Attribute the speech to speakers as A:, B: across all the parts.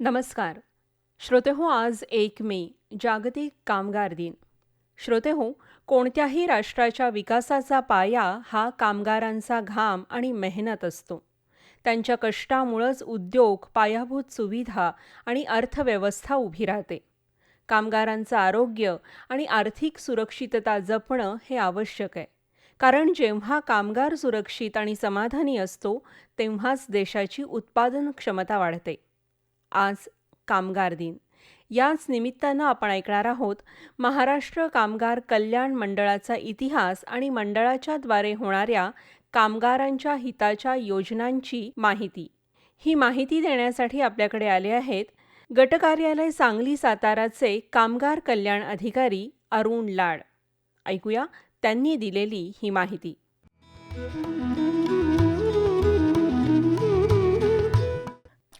A: नमस्कार. श्रोतेहो, आज 1 मे जागतिक कामगार दिन. श्रोतेहो, कोणत्याही राष्ट्राच्या विकासाचा पाया हा कामगारांचा घाम आणि मेहनत असतो. त्यांच्या कष्टामुळंच उद्योग, पायाभूत सुविधा आणि अर्थव्यवस्था उभी राहते. कामगारांचं आरोग्य आणि आर्थिक सुरक्षितता जपणं हे आवश्यक आहे. कारण जेव्हा कामगार सुरक्षित आणि समाधानी असतो, तेव्हाच देशाची उत्पादन क्षमता वाढते. आज कामगार दिन. याच निमित्तानं आपण ऐकणार आहोत महाराष्ट्र कामगार कल्याण मंडळाचा इतिहास आणि मंडळाच्या द्वारे होणाऱ्या कामगारांच्या हिताच्या योजनांची माहिती. ही माहिती देण्यासाठी आपल्याकडे आले आहेत गटकार्यालय सांगली साताराचे कामगार कल्याण अधिकारी अरुण लाड. ऐकूया त्यांनी दिलेली ही माहिती.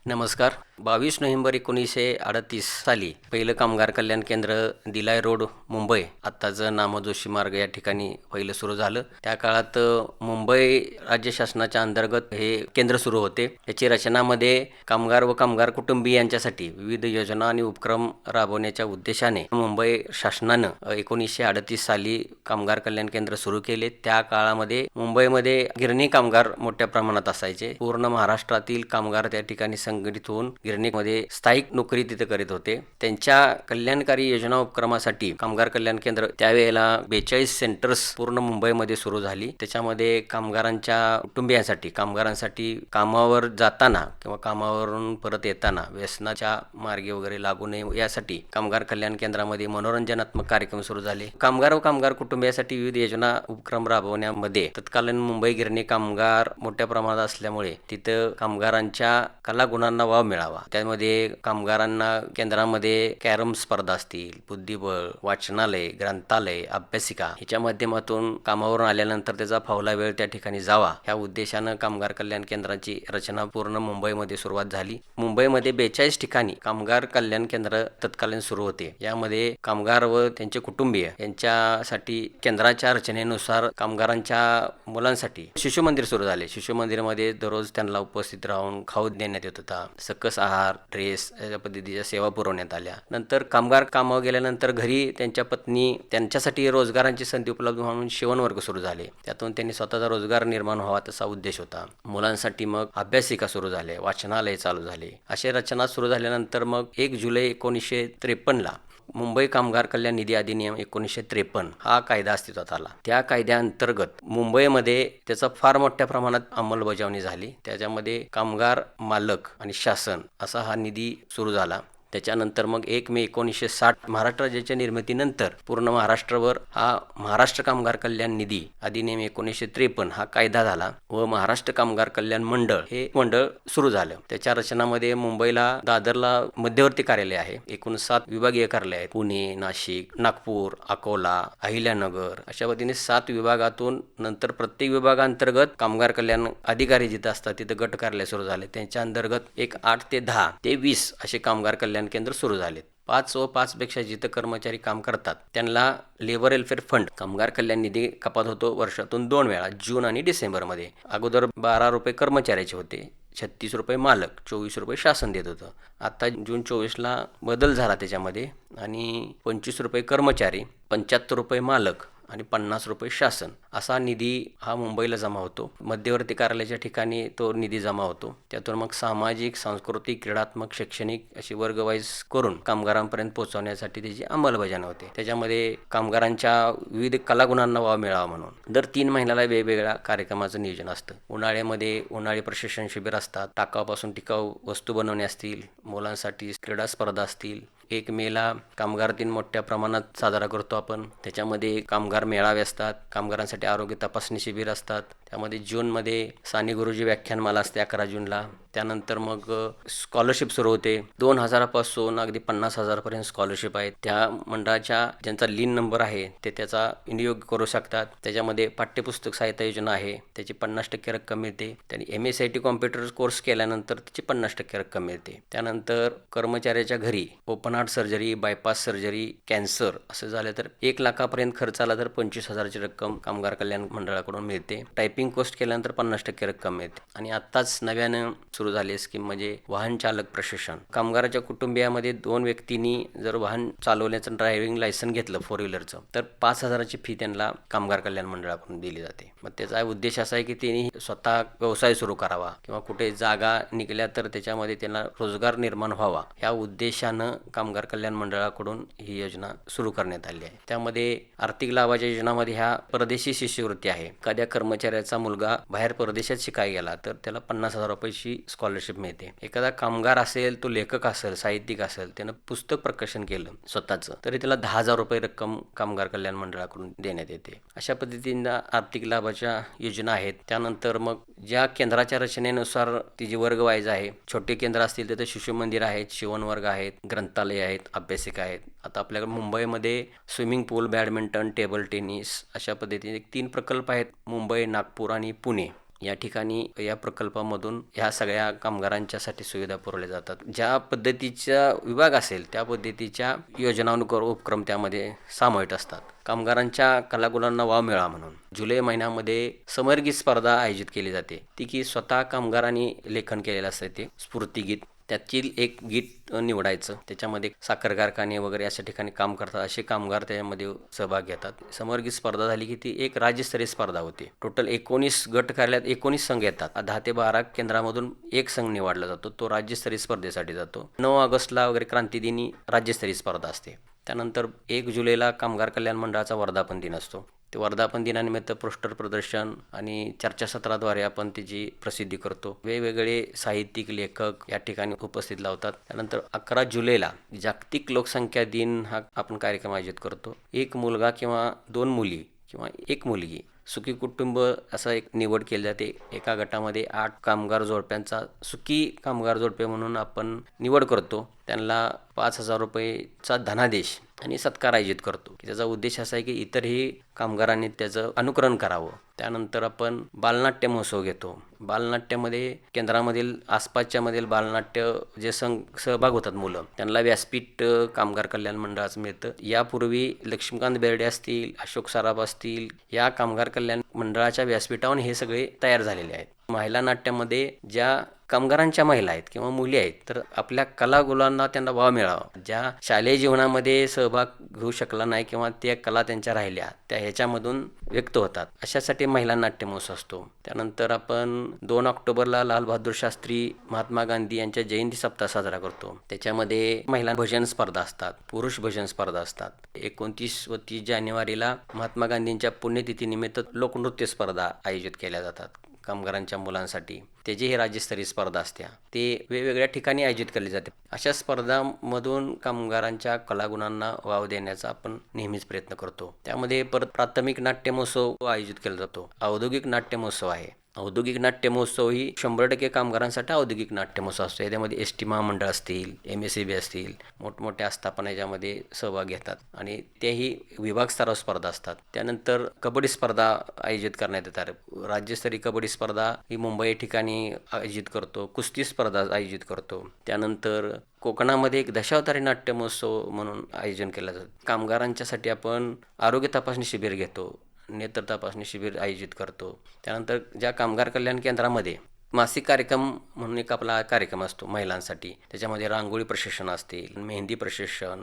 B: नमस्कार. 22 नोव्हेंबर 1938 साली पहिलं कामगार कल्याण केंद्र दिलाय रोड मुंबई, आत्ताचं नामो जोशी मार्ग या ठिकाणी पहिलं सुरू झालं. त्या काळात मुंबई राज्य शासनाच्या अंतर्गत हे केंद्र सुरू होते. याची रचनामध्ये कामगार व कामगार कुटुंबियांच्यासाठी विविध योजना आणि उपक्रम राबवण्याच्या उद्देशाने मुंबई शासनानं 1938 साली कामगार कल्याण केंद्र सुरू केले. त्या काळामध्ये मुंबईमध्ये गिरणी कामगार मोठ्या प्रमाणात असायचे. पूर्ण महाराष्ट्रातील कामगार त्या ठिकाणी संघटित होऊन गिरणीमध्ये स्थायिक नोकरी तिथे करीत होते. त्यांच्या कल्याणकारी योजना उपक्रमासाठी कामगार कल्याण केंद्र त्यावेळेला 42 सेंटर्स पूर्ण मुंबईमध्ये सुरू झाली. त्याच्यामध्ये कामगारांच्या कुटुंबियांसाठी, कामगारांसाठी कामावर जाताना किंवा कामावरून परत येताना व्यसनाच्या मार्गे वगैरे लागू नये यासाठी कामगार कल्याण केंद्रामध्ये मनोरंजनात्मक कार्यक्रम सुरू झाले. कामगार व कामगार कुटुंबियांसाठी विविध योजना उपक्रम राबवण्यामध्ये तत्कालीन मुंबई गिरणी कामगार मोठ्या प्रमाणात असल्यामुळे तिथं कामगारांच्या कलागुणांना वाव मिळावा. त्यामध्ये कामगारांना केंद्रामध्ये कॅरम स्पर्धा असतील, बुद्धिबळ, वाचनालय, ग्रंथालय, अभ्यासिका ह्याच्या माध्यमातून कामावरून आल्यानंतर त्याचा फावला वेळ त्या ठिकाणी जावा ह्या उद्देशानं कामगार कल्याण केंद्राची रचना पूर्ण मुंबईमध्ये सुरुवात झाली. मुंबईमध्ये 42 ठिकाणी कामगार कल्याण केंद्र तत्कालीन सुरू होते. यामध्ये कामगार व त्यांचे कुटुंबीय यांच्यासाठी केंद्राच्या रचनेनुसार कामगारांच्या मुलांसाठी शिशु मंदिर सुरू झाले. शिशु मंदिरामध्ये दररोज त्यांना उपस्थित राहून खाऊ देण्यात येत होता. सकस आहार, ड्रेस या पद्धतीच्या सेवा पुरवण्यात आल्या. नंतर कामगार कामावर गेल्यानंतर घरी त्यांच्या पत्नी त्यांच्यासाठी रोजगारांची संधी उपलब्ध म्हणून शिवण वर्ग सुरू झाले. त्यातून त्यांनी स्वतःचा रोजगार निर्माण व्हावा तसा उद्देश होता. मुलांसाठी मग अभ्यासिका सुरू झाले, वाचनालय चालू झाले. अशी रचना सुरू झाल्यानंतर मग 1 जुलै 1953 मुंबई कामगार कल्याण निधी अधिनियम 1953 हा कायदा अस्तित्वात आला. त्या कायद्याअंतर्गत मुंबईमध्ये त्याचा फार मोठ्या प्रमाणात अंमलबजावणी झाली. त्याच्यामध्ये कामगार, मालक आणि शासन असा हा निधी सुरू झाला. त्याच्यानंतर मग 1 मे 1960 महाराष्ट्र राज्याच्या निर्मितीनंतर पूर्ण महाराष्ट्रावर हा महाराष्ट्र कामगार कल्याण निधी अधिनियम 1953 हा कायदा झाला व महाराष्ट्र कामगार कल्याण मंडळ हे मंडळ सुरू झालं. त्याच्या रचनामध्ये मुंबईला, दादरला मध्यवर्ती कार्यालय आहे. एकूण 7 विभागीय कार्यालय आहेत. पुणे, नाशिक, नागपूर, अकोला, अहिल्यानगर अशा पद्धतीने 7 विभागातून नंतर प्रत्येक विभागांतर्गत कामगार कल्याण अधिकारी जिथं असतात तिथं गट कार्यालय सुरू झाले. त्यांच्या अंतर्गत 8 ते 10 ते 20 असे कामगार कल्याण केंद्र सुरू झालेत. 5 व 5 पेक्षा जिथं कर्मचारी काम करतात त्यांना लेबर वेलफेअर फंड कामगार कल्याण निधी कपात होतो वर्षातून 2 वेळा, जून आणि डिसेंबरमध्ये. अगोदर 12 रुपये कर्मचाऱ्याचे होते, 36 रुपये मालक, 24 रुपये शासन देत होतं. आता जून 24ला बदल झाला त्याच्यामध्ये आणि 25 रुपये कर्मचारी, 75 रुपये मालक आणि 50 रुपये शासन असा निधी हा मुंबईला जमा होतो. मध्यवर्ती कार्यालयाच्या ठिकाणी तो निधी जमा होतो. त्यातून मग सामाजिक, सांस्कृतिक, क्रीडात्मक, शैक्षणिक अशी वर्गवाईज करून कामगारांपर्यंत पोहोचवण्यासाठी त्याची अंमलबजावणी होते. त्याच्यामध्ये कामगारांच्या विविध कलागुणांना वाव मिळावा म्हणून दर 3 महिन्याला वेगवेगळ्या कार्यक्रमाचं नियोजन असतं. उन्हाळ्यामध्ये उन्हाळी प्रशिक्षण शिबिर असतात, टाकाऊपासून टिकाऊ वस्तू बनवणे असतील, मुलांसाठी क्रीडा स्पर्धा असतील. 1 मेला कामगार दिन मोठ्या प्रमाणात साजरा करतो आपण. त्याच्यामध्ये कामगार मेळावे असतात, कामगारांसाठी आरोग्य तपासणी शिबिर असतात. त्यामध्ये जूनमध्ये साने गुरुजी व्याख्यानमाला असते 11 जूनला. त्यानंतर मग स्कॉलरशिप सुरू होते. 2,000 पासून अगदी 50,000 पर्यंत स्कॉलरशिप आहेत. त्या मंडळाच्या ज्यांचा लीन नंबर आहे ते त्याचा विनियोग करू शकतात. त्याच्यामध्ये पाठ्यपुस्तक सहायता योजना आहे, त्याची 50% रक्कम मिळते. त्यांनी MSIT कॉम्प्युटर कोर्स केल्यानंतर त्याची 50% रक्कम मिळते. त्यानंतर कर्मचाऱ्याच्या घरी open heart surgery, bypass surgery, cancer असं झालं तर 1 लाखापर्यंत खर्च आला तर 25,000ची रक्कम कामगार कल्याण मंडळाकडून मिळते. टायपिंग मॅपिंग कोस्ट केल्यानंतर 50% रक्कम मिळते. आणि आत्ताच नव्यानं सुरू झाली स्कीम म्हणजे वाहन चालक प्रशिक्षण. कामगाराच्या कुटुंबियामध्ये 2 व्यक्तींनी जर वाहन चालवण्याचं ड्रायव्हिंग लायसन घेतलं 4 व्हीलरचं तर 5,000ची फी त्यांना कामगार कल्याण मंडळाकडून दिली जाते. मग त्याचा उद्देश असा आहे की त्यांनी स्वतः व्यवसाय सुरू करावा किंवा कुठे जागा निघाल्या तर त्याच्यामध्ये त्यांना रोजगार निर्माण व्हावा ह्या उद्देशानं कामगार कल्याण मंडळाकडून ही योजना सुरू करण्यात आली आहे. त्यामध्ये आर्थिक लाभाच्या योजनामध्ये ह्या परदेशी शिष्यवृत्ती आहे. एखाद्या कर्मचाऱ्याचा मुलगा बाहेर परदेशात शिकायला गेला तर त्याला 50,000 रुपयाची स्कॉलरशिप मिळते. एखादा कामगार असेल, तो लेखक असेल, साहित्यिक असेल, त्यानं पुस्तक प्रकाशन केलं स्वतःचं तरी त्याला 10,000 रुपये रक्कम कामगार कल्याण मंडळाकडून देण्यात येते. अशा पद्धतीनं आर्थिक लाभाच्या योजना आहेत. त्यानंतर मग ज्या केंद्राच्या रचनेनुसार ती जी वर्ग वाईज आहे, छोटे केंद्र असतील तर शिशु मंदिर आहेत, शिवण वर्ग आहेत, ग्रंथालय आहेत, अभ्यासिका आहेत. आता आपल्याकडे मुंबईमध्ये स्विमिंग पूल, बॅडमिंटन, टेबल टेनिस अशा पद्धतीने 3 प्रकल्प आहेत. मुंबई, नागपूर आणि पुणे या ठिकाणी या प्रकल्पामधून ह्या सगळ्या कामगारांच्यासाठी सुविधा पुरवल्या जातात. ज्या पद्धतीचा विभाग असेल त्या पद्धतीच्या योजना उपक्रम त्यामध्ये सामायिक असतात. कामगारांच्या कलागुणांना वाव मिळावा म्हणून जुलै महिन्यामध्ये समरगीत स्पर्धा आयोजित केली जाते. ती की स्वतः कामगारांनी लेखन केलेलं असतं ते स्फूर्तिगीत. त्यातील एक गीत निवडायचं. त्याच्यामध्ये साखर कारखाने वगैरे अशा ठिकाणी काम करतात असे कामगार त्यामध्ये सहभाग घेतात. समरगीत स्पर्धा झाली की ती एक राज्यस्तरीय स्पर्धा होती. टोटल 19 गट कार्यालयात 19 संघ येतात. 10 ते 12 केंद्रामधून एक संघ निवडला जातो. तो राज्यस्तरीय स्पर्धेसाठी जातो. 9 ऑगस्टला वगैरे क्रांतिदिनी राज्यस्तरीय स्पर्धा असते. त्यानंतर 1 जुलैला कामगार कल्याण मंडळाचा वर्धापन दिन असतो. ते वर्धापन दिनानिमित्त पोस्टर प्रदर्शन आणि चर्चासत्राद्वारे आपण त्याची प्रसिद्धी करतो. वेगवेगळे साहित्यिक, लेखक या ठिकाणी उपस्थित लावतात. त्यानंतर 11 जुलैला जागतिक लोकसंख्या दिन हा आपण कार्यक्रम आयोजित करतो. 1 मुलगा किंवा 2 मुली किंवा 1 मुलगी सुखी कुटुंब असं एक निवड केली जाते. एका गटामध्ये 8 कामगार जोडप्यांचा सुखी कामगार जोडपे म्हणून आपण निवड करतो. त्यांना 5,000 रुपयेचा धनादेश आणि सत्कार आयोजित करतो. त्याचा उद्देश असा आहे की इतरही कामगारांनी त्याचं अनुकरण करावं. त्यानंतर आपण बालनाट्य महोत्सव घेतो. बालनाट्यामध्ये केंद्रामधील आसपासच्यामधील बालनाट्य जे सहभाग होतात मुलं त्यांना व्यासपीठ कामगार कल्याण मंडळाचं मिळतं. यापूर्वी लक्ष्मीकांत बेर्डे असतील, अशोक सराफ असतील या कामगार कल्याण मंडळाच्या व्यासपीठावर हे सगळे तयार झालेले आहेत. महिला नाट्यामध्ये ज्या कामगारांच्या महिला आहेत किंवा मुली आहेत तर आपल्या कलागुणांना त्यांना वाव मिळावा. ज्या शालेय जीवनामध्ये सहभाग घेऊ शकला नाही किंवा त्या कला त्यांच्या राहिल्या त्या ह्याच्यामधून व्यक्त होतात अशासाठी महिला नाट्य महोत्सव असतो. त्यानंतर आपण 2 ऑक्टोबरला लाल बहादूर शास्त्री, महात्मा गांधी यांच्या जयंती सप्ताह साजरा करतो. त्याच्यामध्ये महिला भजन स्पर्धा असतात, पुरुष भजन स्पर्धा असतात. 29 व 30 जानेवारीला महात्मा गांधींच्या पुण्यतिथीनिमित्त लोकनृत्य स्पर्धा आयोजित केल्या जातात कामगारांच्या मुलांसाठी. त्याची ही राज्यस्तरीय स्पर्धा असते. ते वेगवेगळ्या ठिकाणी आयोजित केली जाते. अशा स्पर्धांमधून कामगारांच्या कलागुणांना वाव देण्याचा आपण नेहमीच प्रयत्न करतो. त्यामध्ये परत प्राथमिक नाट्य महोत्सव आयोजित केला जातो. औद्योगिक नाट्य महोत्सव आहे. औद्योगिक नाट्य महोत्सव ही 100% कामगारांसाठी औद्योगिक नाट्य महोत्सव असतो. यामध्ये एस-टी महामंडळ असतील, MSEB असतील, मोठमोठ्या आस्थापना याच्यामध्ये सहभाग घेतात आणि तेही विभाग स्तरावर स्पर्धा असतात. त्यानंतर कबड्डी स्पर्धा आयोजित करण्यात येतात. राज्यस्तरीय कबड्डी स्पर्धा ही मुंबई ठिकाणी आयोजित करतो. कुस्ती स्पर्धा आयोजित करतो. त्यानंतर कोकणामध्ये एक दशावतारी नाट्य महोत्सव म्हणून आयोजन केलं जातं. कामगारांच्यासाठी आपण आरोग्य तपासणी शिबिर घेतो, नेत्र तपासणी शिबिर आयोजित करतो. त्यानंतर ज्या कामगार कल्याण केंद्रामध्ये मासिक कार्यक्रम म्हणून एक आपला कार्यक्रम असतो महिलांसाठी. त्याच्यामध्ये रांगोळी प्रशिक्षण असतील, मेहंदी प्रशिक्षण,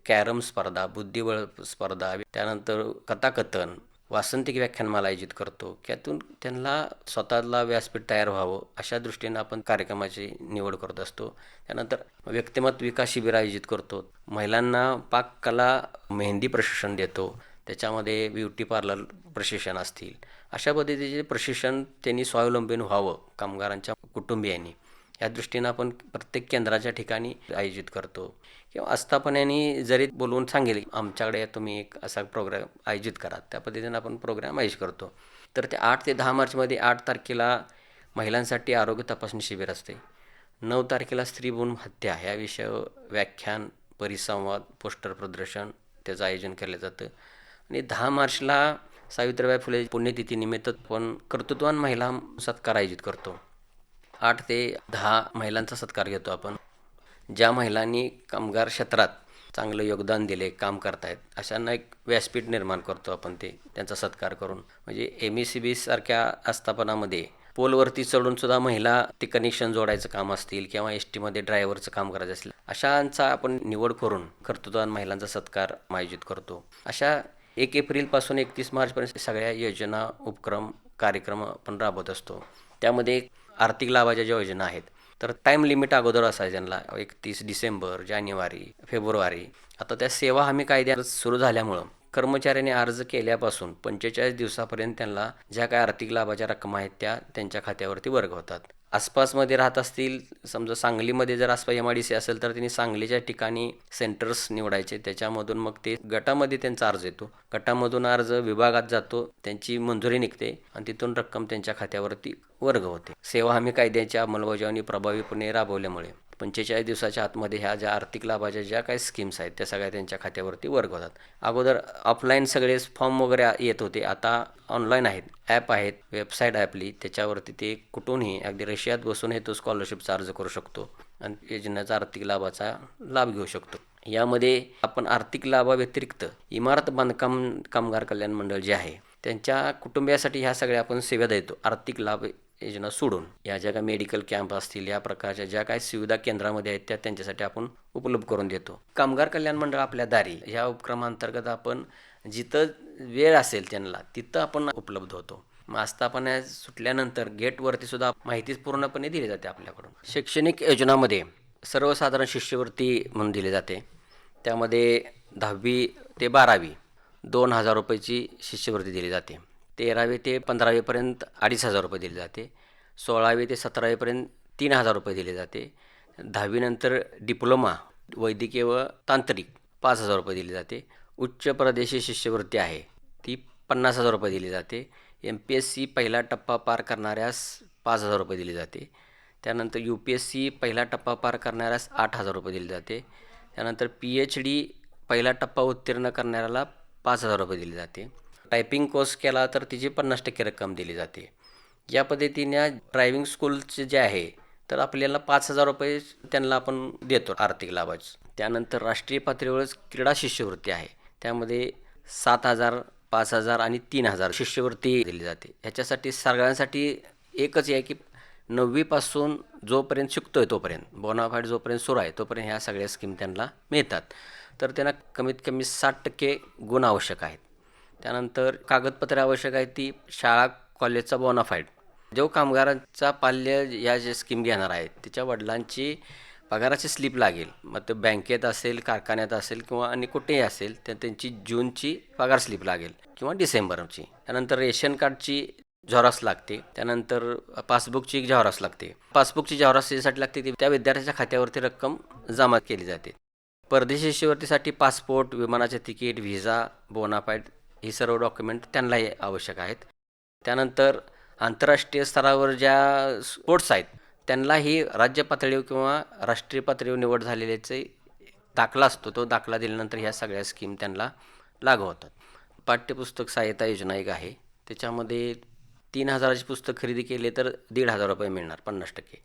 B: कॅरम स्पर्धा, बुद्धिबळ स्पर्धा, त्यानंतर कथाकथन, वासंतिक व्याख्यानमाला आयोजित करतो. त्यातून त्यांना स्वतःला व्यासपीठ तयार व्हावं अशा दृष्टीनं आपण कार्यक्रमाची निवड करत असतो. त्यानंतर व्यक्तिमत्व विकास शिबिर आयोजित करतो. महिलांना पाककला, मेहंदी प्रशिक्षण देतो. त्याच्यामध्ये ब्युटी पार्लर प्रशिक्षण असतील. अशा पद्धतीचे प्रशिक्षण त्यांनी स्वावलंबी व्हावं कामगारांच्या कुटुंबियांनी या दृष्टीनं आपण प्रत्येक केंद्राच्या ठिकाणी आयोजित करतो. किंवा आस्थापनांनी जरी बोलवून सांगेल आमच्याकडे तुम्ही एक असा प्रोग्राम आयोजित करा, त्या पद्धतीनं आपण प्रोग्राम आयोजित करतो. तर ते 8 ते 10 मार्चमध्ये 8 तारखेला महिलांसाठी आरोग्य तपासणी शिबिर असते. 9 तारखेला स्त्री-भ्रूण हत्या ह्या विषयावर व्याख्यान, परिसंवाद, पोस्टर प्रदर्शन त्याचं आयोजन केलं जातं. आणि 10 मार्चला सावित्रीबाई फुले पुण्यतिथीनिमित्त आपण कर्तृत्ववान महिला सत्कार आयोजित करतो. 8 ते 10 महिलांचा सत्कार घेतो आपण. ज्या महिलांनी कामगार क्षेत्रात चांगलं योगदान दिले, काम करतायत, अशांना एक व्यासपीठ निर्माण करतो आपण त्यांचा सत्कार करून. म्हणजे MECB सारख्या आस्थापनामध्ये पोलवरती चढून सुद्धा महिला ते कनेक्शन जोडायचं काम असतील किंवा STमध्ये ड्रायव्हरचं काम करायचं असेल, अशांचा आपण निवड करून कर्तृत्ववान महिलांचा सत्कार आयोजित करतो. अशा 1 एप्रिलपासून 31 मार्चपर्यंत सगळ्या योजना, उपक्रम, कार्यक्रम आपण राबवत असतो. त्यामध्ये आर्थिक लाभाच्या ज्या योजना आहेत, तर टाईम लिमिट अगोदर असायचं त्यांना 31 डिसेंबर, जानेवारी, फेब्रुवारी. आता त्या सेवा हमी कायद्या सुरू झाल्यामुळं कर्मचाऱ्यांनी अर्ज केल्यापासून 45 दिवसापर्यंत त्यांना ज्या काय आर्थिक लाभाच्या रक्कम आहेत त्या त्यांच्या खात्यावरती वर्ग होतात. आसपासमध्ये राहत असतील, समजा सांगलीमध्ये जर आसपास MIDC असेल तर त्यांनी सांगलीच्या ठिकाणी सेंटर्स निवडायचे. त्याच्यामधून मग ते गटामध्ये त्यांचा अर्ज येतो, गटामधून अर्ज विभागात जातो, त्यांची मंजुरी निघते आणि तिथून रक्कम त्यांच्या खात्यावरती वर्ग होते. सेवा हमी कायद्याच्या अंमलबजावणी प्रभावीपणे राबवल्यामुळे 45 दिवसाच्या आतमध्ये ह्या ज्या आर्थिक लाभाच्या ज्या काही स्कीम्स आहेत त्या सगळ्या त्यांच्या खात्यावरती वर्ग होतात. अगोदर ऑफलाईन सगळे फॉर्म वगैरे येत होते, आता ऑनलाईन आहेत, ॲप आहेत, वेबसाईट आपली, त्याच्यावरती ते कुठूनही अगदी रशियात बसूनही तो स्कॉलरशिपचा अर्ज करू शकतो आणि योजनेचा आर्थिक लाभाचा लाभ घेऊ शकतो. यामध्ये आपण आर्थिक लाभाव्यतिरिक्त इमारत बांधकाम कामगार कल्याण मंडळ जे आहे त्यांच्या कुटुंबियासाठी ह्या सगळ्या आपण सेवा देतो. आर्थिक लाभ योजना सोडून या ज्या काय मेडिकल कॅम्प असतील, या प्रकारच्या ज्या काही सुविधा केंद्रामध्ये आहेत त्या त्यांच्यासाठी आपण उपलब्ध करून देतो. कामगार कल्याण मंडळ आपल्या दारी ह्या उपक्रमांतर्गत आपण जिथं वेळ असेल त्यांना तिथं आपण उपलब्ध होतो. मग आस्थापना सुटल्यानंतर गेटवरती सुद्धा माहिती पूर्णपणे दिली जाते आपल्याकडून. शैक्षणिक योजनामध्ये सर्वसाधारण शिष्यवृत्ती म्हणून दिली जाते. त्यामध्ये 10वी ते 12वी 2,000 रुपयाची शिष्यवृत्ती दिली जाते. 13वी ते 15वीपर्यंत 2,500 रुपये दिले जाते. 16वी ते 17वीपर्यंत 3,000 रुपये दिले जाते. 10वी नंतर डिप्लोमा वैद्यकीय व तांत्रिक 5,000 रुपये दिले जाते. उच्च प्रदेशी शिष्यवृत्ती आहे ती 50,000 रुपये दिली जाते. MPSC पहिला टप्पा पार करणाऱ्यास 5,000 रुपये दिले जाते. त्यानंतर UPSC पहिला टप्पा पार करणाऱ्यास 8,000 रुपये दिले जाते. त्यानंतर PhD पहिला टप्पा उत्तीर्ण करणाऱ्याला 5,000 रुपये दिले जाते. टायपिंग कोर्स केला तर तिची 50% रक्कम दिली जाते. या पद्धतीने ड्रायव्हिंग स्कूलचे जे आहे तर आपल्याला 5,000 रुपये त्यांना आपण देतो आर्थिक लाभाच. त्यानंतर राष्ट्रीय पातळीवरच क्रीडा शिष्यवृत्ती आहे, त्यामध्ये 7,000, 5,000 आणि 3,000 शिष्यवृत्ती दिली जाते. ह्याच्यासाठी सगळ्यांसाठी एकच आहे की 9वीपासून जोपर्यंत शिकतोय तोपर्यंत बोनाफाईड जोपर्यंत सुरू आहे तोपर्यंत ह्या सगळ्या स्कीम त्यांना मिळतात. तर त्यांना कमीत कमी 60% गुण आवश्यक आहेत. त्यानंतर कागदपत्रे आवश्यक आहे ती शाळा कॉलेजचा बोनाफाईड. जो कामगारांचा पाल्य या जे स्कीम घेणार आहेत त्याच्या वडिलांची पगाराची स्लिप लागेल, मग ते बँकेत असेल, कारखान्यात असेल किंवा आणि कुठेही असेल तर त्यांची जूनची पगार स्लिप लागेल किंवा डिसेंबरची. त्यानंतर रेशन कार्डची झेरॉक्स लागते. त्यानंतर पासबुकची एक झेरॉक्स लागते. पासबुकची झेरॉक्स यासाठी लागते ती त्या विद्यार्थ्याच्या खात्यावरती रक्कम जमा केली जाते. परदेशी शिष्यवृत्तीसाठी पासपोर्ट, विमानाचे तिकीट, व्हिसा, बोनाफाईड ही सर्व डॉक्युमेंट त्यांनाही आवश्यक आहेत. त्यानंतर आंतरराष्ट्रीय स्तरावर ज्या स्पोर्ट्स आहेत त्यांनाही राज्य पातळीवर किंवा राष्ट्रीय पातळीवर निवड झालेल्याचे दाखला असतो, तो दाखला दिल्यानंतर ह्या सगळ्या स्कीम त्यांना लागू होतात. पाठ्यपुस्तक सहाय्यता योजना एक आहे, त्याच्यामध्ये 3,000ची पुस्तक खरेदी केले तर 1,500 रुपये मिळणार 50%.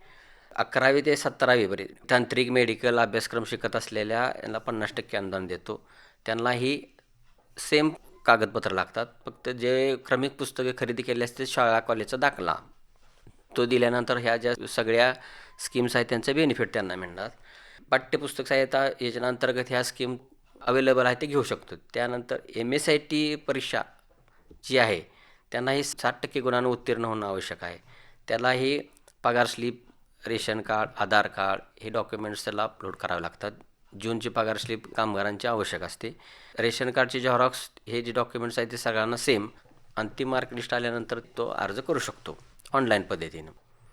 B: 11वी ते 17वीपर्यंत तांत्रिक मेडिकल अभ्यासक्रम शिकत असलेल्या यांना 50% अनुदान देतो. त्यांनाही सेम कागदपत्र लागतात, फक्त जे क्रमिक पुस्तके खरेदी केली असते शाळा कॉलेजचा दाखला तो दिल्यानंतर ह्या ज्या सगळ्या स्कीम्स आहेत त्यांचे बेनिफिट त्यांना मिळणार. पाठ्यपुस्तक सहाय्यता योजनांतर्गत ह्या स्कीम अवेलेबल आहे ते घेऊ शकतो. त्यानंतर MSIT परीक्षा जी आहे त्यांनाही 60% गुणांना उत्तीर्ण होणं आवश्यक आहे. त्यालाही पगार स्लिप, रेशन कार्ड, आधार कार्ड हे डॉक्युमेंट्स त्याला अपलोड करावे लागतात. जूनची पगार स्लिप कामगारांची आवश्यक असते. रेशन कार्डची झेरॉक्स हे जे डॉक्युमेंट्स आहेत ते सगळ्यांना सेम अंतिम मार्क लिस्ट आल्यानंतर तो अर्ज करू शकतो ऑनलाईन पद्धतीनं.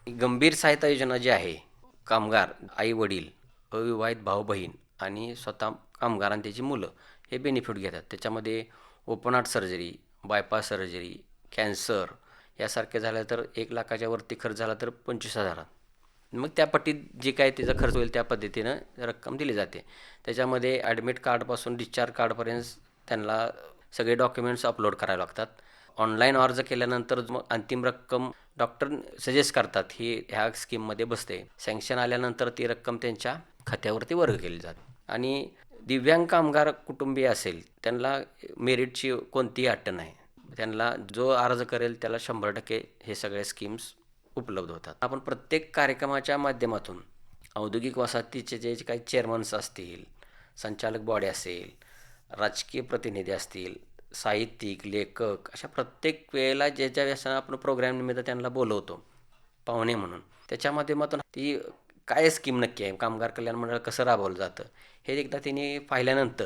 B: गंभीर सहायता योजना जी आहे, कामगार, आई वडील, अविवाहित भाऊ बहीण आणि स्वतः कामगार आणि त्याची मुलं हे बेनिफिट घेतात. त्याच्यामध्ये open heart surgery, bypass surgery, cancer यासारखे झालं तर 1 लाखाच्या वरती खर्च झाला तर 25,000, मग त्या पट्टीत जे काय त्याचा खर्च होईल त्या पद्धतीनं रक्कम दिली जाते. त्याच्यामध्ये ॲडमिट कार्डपासून डिस्चार्ज कार्डपर्यंत त्यांना सगळे डॉक्युमेंट्स अपलोड करावे लागतात. ऑनलाईन अर्ज केल्यानंतर मग अंतिम रक्कम डॉक्टर सजेस्ट करतात ही ह्या स्कीममध्ये बसते. सँक्शन आल्यानंतर ती रक्कम त्यांच्या खात्यावरती वर्ग केली जाते. आणि दिव्यांग कामगार कुटुंबीय असेल त्यांना मेरिटची कोणतीही अट नाही. त्यांना जो अर्ज करेल त्याला 100% हे सगळे स्कीम्स उपलब्ध होतात. आपण प्रत्येक कार्यक्रमाच्या माध्यमातून औद्योगिक वसाहतीचे जे काही चेअरमन्स असतील, संचालक बॉडी असेल, राजकीय प्रतिनिधी असतील, साहित्यिक, लेखक अशा प्रत्येक वेळेला ज्याच्या वेळेस आपण प्रोग्राम निमित्त त्यांना बोलवतो पाहुणे म्हणून. त्याच्या माध्यमातून ती काय स्कीम नक्की आहे, कामगार कल्याण मंडळ कसं राबवलं जातं हे एकदा त्यांनी पाहिल्यानंतर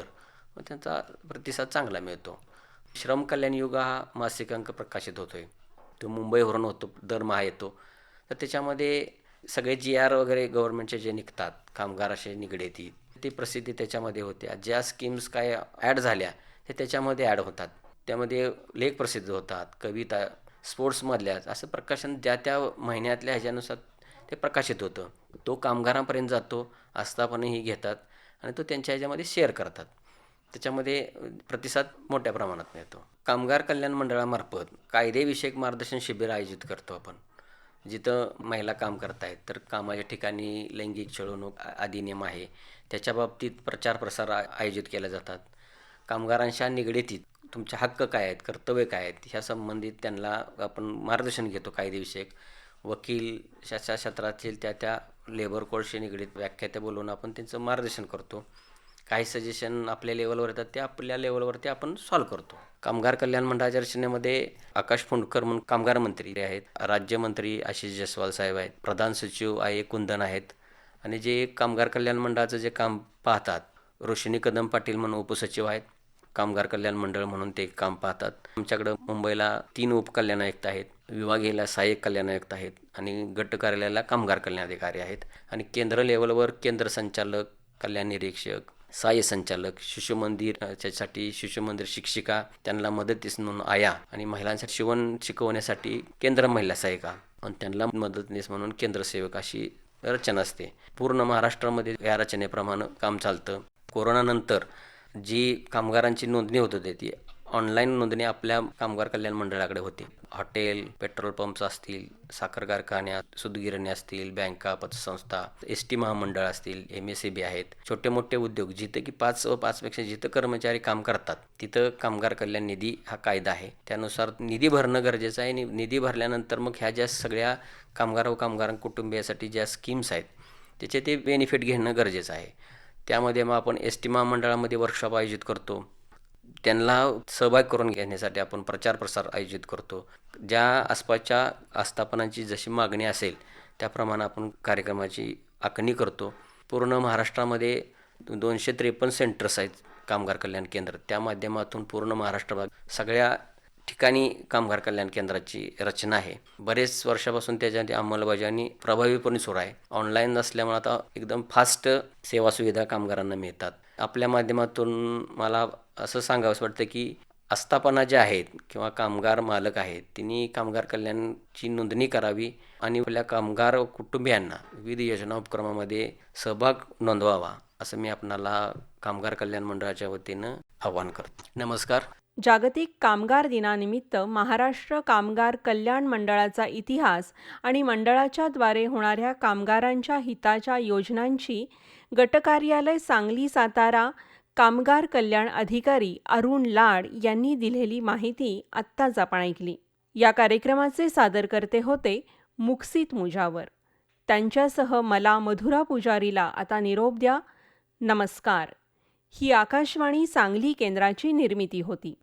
B: मग त्यांचा प्रतिसाद चांगला मिळतो. श्रम कल्याण युग हा मासिक अंक प्रकाशित होतो आहे. तो मुंबईवरून होतो, दरमहा येतो. तर त्याच्यामध्ये सगळे GR वगैरे गव्हर्नमेंटचे जे निघतात कामगार असे निगडीत ती प्रसिद्धी त्याच्यामध्ये होते. ज्या स्कीम्स काय ॲड झाल्या ते त्याच्यामध्ये ॲड होतात. त्यामध्ये लेख प्रसिद्ध होतात, कविता, स्पोर्ट्समधल्या असं प्रकाशन ज्या त्या महिन्यातल्या ह्याच्यानुसार ते प्रकाशित होतं. तो कामगारांपर्यंत जातो, आस्थापनही घेतात आणि तो त्यांच्या ह्याच्यामध्ये शेअर करतात. त्याच्यामध्ये प्रतिसाद मोठ्या प्रमाणात मिळतो. कामगार कल्याण मंडळामार्फत कायदेविषयक मार्गदर्शन शिबिर आयोजित करतो आपण. जिथं महिला काम करत आहेत तर कामाच्या ठिकाणी लैंगिक छळवणूक अधिनियम आहे त्याच्या बाबतीत प्रचार प्रसार आयोजित केले जातात. कामगारांच्या निगडीत तुमचे हक्क काय आहेत, कर्तव्य काय आहेत ह्या संबंधित त्यांना आपण मार्गदर्शन घेतो. कायदेविषयक वकील क्षेत्रातील त्या लेबर कोडशी निगडीत व्याख्याते बोलवून आपण त्यांचं मार्गदर्शन करतो. काही सजेशन आपल्या लेवलवर येतात ते आपल्या लेवलवरती आपण सॉल्व्ह करतो. कामगार कल्याण मंडळाच्या रचनेमध्ये आकाश फोंडकर म्हणून कामगार मंत्री आहेत, राज्यमंत्री आशिष जयस्वाल साहेब आहेत, प्रधान सचिव आहे कुंदन आहेत आणि जे कामगार कल्याण मंडळाचं जे काम पाहतात रोशिनी कदम पाटील म्हणून उपसचिव आहेत. कामगार कल्याण मंडळ म्हणून ते काम पाहतात. आमच्याकडं मुंबईला 3 उपकल्याण आयुक्त आहेत, विभागीयला सहाय्यक कल्याण आयुक्त आहेत आणि गट कार्यालयाला कामगार कल्याण अधिकारी आहेत आणि केंद्र लेवलवर केंद्र संचालक, कल्याण निरीक्षक, सहाय्य संचालक, शिशुमंदिर त्याच्यासाठी शिशुमंदिर शिक्षिका, त्यांना मदतीस म्हणून आया आणि महिलांसाठी शिवण शिकवण्यासाठी केंद्र महिला सहाय्यिका आणि त्यांना मदतनीस म्हणून केंद्र सेवक अशी रचना असते. पूर्ण महाराष्ट्रामध्ये या रचनेप्रमाणे काम चालतं. कोरोनानंतर जी कामगारांची नोंदणी होत होती ती ऑनलाईन नोंदणी आपल्या कामगार कल्याण मंडळाकडे होती. हॉटेल, पेट्रोल पंप्स असतील, साखर कारखान्यात, सूतगिरणी असतील, बँका, पतसंस्था, ST महामंडळ असतील, MSEB आहेत, छोटे मोठे उद्योग जिथं की 5पेक्षा जिथं कर्मचारी काम करतात तिथं कामगार कल्याण निधी हा कायदा आहे. त्यानुसार निधी भरणं गरजेचं आहे आणि निधी भरल्यानंतर मग ह्या ज्या सगळ्या कामगार व कामगार कुटुंबियासाठी ज्या स्कीम्स आहेत त्याचे ते बेनिफिट घेणं गरजेचं आहे. त्यामध्ये मग आपण ST महामंडळामध्ये वर्कशॉप आयोजित करतो. त्यांना सहभाग करून घेण्यासाठी आपण प्रचार प्रसार आयोजित करतो. ज्या आसपासच्या आस्थापनांची जशी मागणी असेल त्याप्रमाणे आपण कार्यक्रमाची आखणी करतो. पूर्ण महाराष्ट्रामध्ये 253 सेंटर्स आहेत कामगार कल्याण केंद्र. त्या माध्यमातून पूर्ण महाराष्ट्रभाग सगळ्या ठिकाणी कामगार कल्याण केंद्राची रचना आहे. बरेच वर्षापासून त्याच्यामध्ये अंमलबजावणी प्रभावीपणे सुरू आहे. ऑनलाईन असल्यामुळे आता एकदम फास्ट सेवा सुविधा कामगारांना मिळतात. आपल्या माध्यमातून मला असं सांगावंसं वाटतं की आस्थापना ज्या आहेत किंवा कामगार मालक आहेत त्यांनी कामगार कल्याणची नोंदणी करावी आणि आपल्या कामगार कुटुंबियांना विविध योजना उपक्रमामध्ये सहभाग नोंदवावा असं मी आपणाला कामगार कल्याण मंडळाच्या वतीनं आवाहन करतो. नमस्कार.
A: जागतिक कामगार दिनानिमित्त महाराष्ट्र कामगार कल्याण मंडळाचा इतिहास आणि मंडळाच्या द्वारे होणाऱ्या कामगारांच्या हिताच्या योजनांची गटकार्यालय सांगली सातारा कामगार कल्याण अधिकारी अरुण लाड यांनी दिलेली माहिती आत्ताच आपण ऐकली. या कार्यक्रमाचे सादरकर्ते होते मुक्सित मुजावर. त्यांच्यासह मला मधुरा पुजारीला आता निरोप द्या. नमस्कार. ही आकाशवाणी सांगली केंद्राची निर्मिती होती.